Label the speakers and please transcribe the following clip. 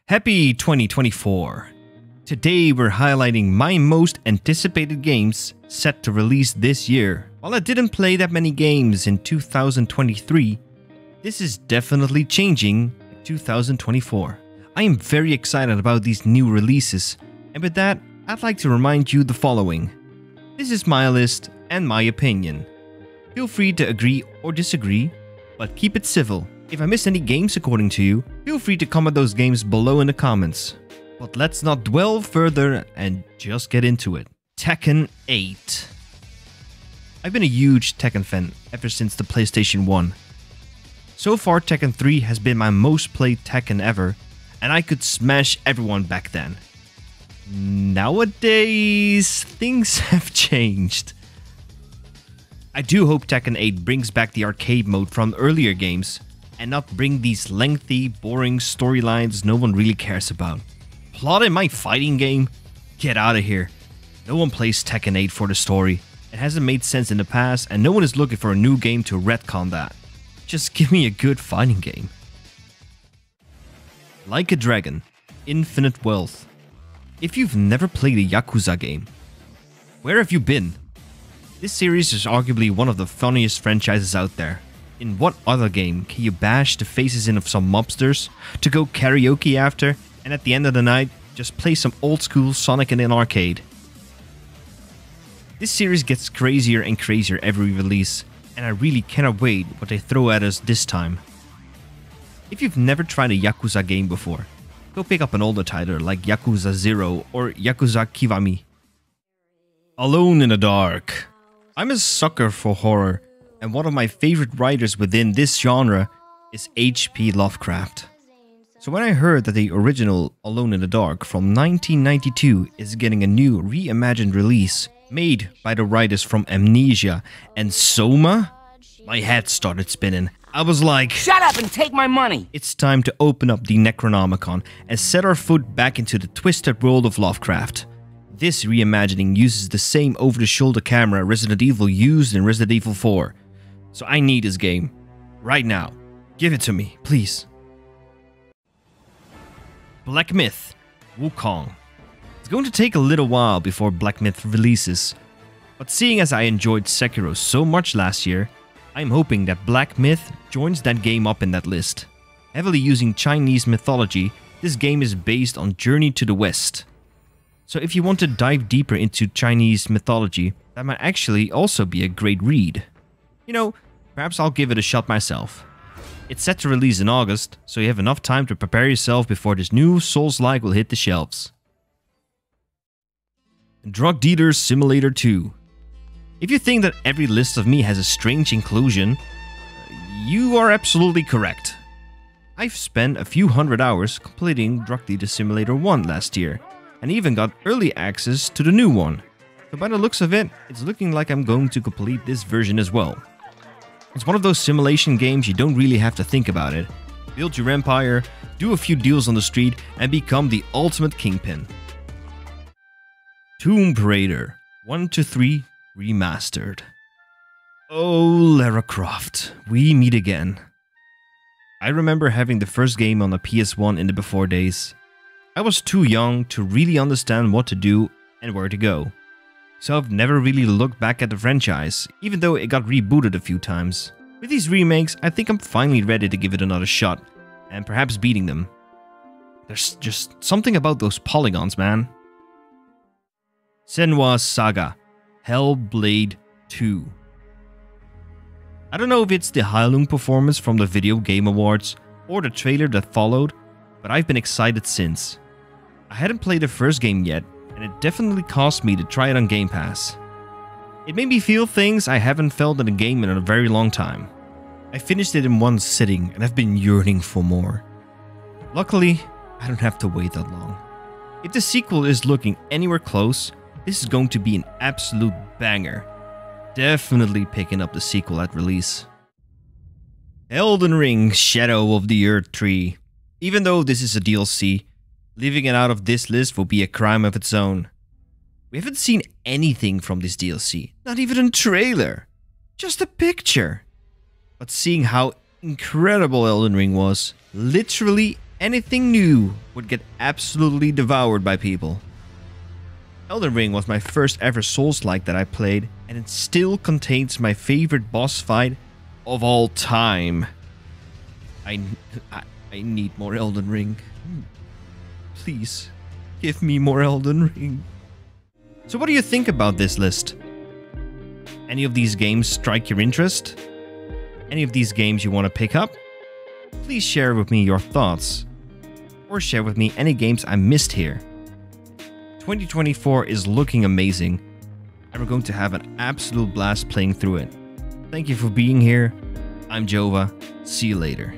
Speaker 1: Happy 2024! Today we're highlighting my most anticipated games set to release this year. While I didn't play that many games in 2023, this is definitely changing in 2024. I am very excited about these new releases, and with that, I'd like to remind you the following. This is my list and my opinion. Feel free to agree or disagree, but keep it civil. If I miss any games according to you, feel free to comment those games below in the comments. But let's not dwell further and just get into it. Tekken 8. I've been a huge Tekken fan ever since the PlayStation 1. So far Tekken 3 has been my most played Tekken ever, and I could smash everyone back then. Nowadays, things have changed. I do hope Tekken 8 brings back the arcade mode from earlier games, and not bring these lengthy, boring storylines no one really cares about. Plot in my fighting game? Get out of here. No one plays Tekken 8 for the story. It hasn't made sense in the past, and no one is looking for a new game to retcon that. Just give me a good fighting game. Like a Dragon, Infinite Wealth. If you've never played a Yakuza game, where have you been? This series is arguably one of the funniest franchises out there. In what other game can you bash the faces in of some mobsters to go karaoke after, and at the end of the night, just play some old school Sonic in an arcade? This series gets crazier and crazier every release, and I really cannot wait what they throw at us this time. If you've never tried a Yakuza game before, go pick up an older title like Yakuza 0 or Yakuza Kiwami. Alone in the Dark. I'm a sucker for horror, and one of my favorite writers within this genre is H.P. Lovecraft. So when I heard that the original Alone in the Dark from 1992 is getting a new reimagined release made by the writers from Amnesia and Soma, my head started spinning. I was like,
Speaker 2: shut up and take my money!
Speaker 1: It's time to open up the Necronomicon and set our foot back into the twisted world of Lovecraft. This reimagining uses the same over-the-shoulder camera Resident Evil used in Resident Evil 4. So I need this game. Right now. Give it to me, please. Black Myth, Wukong. It's going to take a little while before Black Myth releases, but seeing as I enjoyed Sekiro so much last year, I'm hoping that Black Myth joins that game up in that list. Heavily using Chinese mythology, this game is based on Journey to the West. So if you want to dive deeper into Chinese mythology, that might actually also be a great read. You know, perhaps I'll give it a shot myself. It's set to release in August, so you have enough time to prepare yourself before this new Souls-like will hit the shelves. Druge Simulator 2. If you think that every list of me has a strange inclusion, you are absolutely correct. I've spent a few hundred hours completing Druge Simulator 1 last year, and even got early access to the new one. So by the looks of it, it's looking like I'm going to complete this version as well. It's one of those simulation games you don't really have to think about it. Build your empire, do a few deals on the street, and become the ultimate kingpin. Tomb Raider 1-3 Remastered. Oh, Lara Croft, we meet again. I remember having the first game on the PS1 in the before days. I was too young to really understand what to do and where to go. So I've never really looked back at the franchise, even though it got rebooted a few times. With these remakes, I think I'm finally ready to give it another shot, and perhaps beating them. There's just something about those polygons, man. Senua's Saga, Hellblade II. I don't know if it's the Heilung performance from the Video Game Awards, or the trailer that followed, but I've been excited since. I hadn't played the first game yet, and it definitely caused me to try it on Game Pass. It made me feel things I haven't felt in a game in a very long time. I finished it in one sitting, and I've been yearning for more. Luckily, I don't have to wait that long. If the sequel is looking anywhere close, this is going to be an absolute banger. Definitely picking up the sequel at release. Elden Ring, Shadow of the Erdtree. Even though this is a DLC, leaving it out of this list will be a crime of its own. We haven't seen anything from this DLC, not even a trailer, just a picture. But seeing how incredible Elden Ring was, literally anything new would get absolutely devoured by people. Elden Ring was my first ever Souls-like that I played, and it still contains my favorite boss fight of all time. I need more Elden Ring. Please, give me more Elden Ring. So what do you think about this list? Any of these games strike your interest? Any of these games you want to pick up? Please share with me your thoughts. Or share with me any games I missed here. 2024 is looking amazing, and we're going to have an absolute blast playing through it. Thank you for being here. I'm Jova. See you later.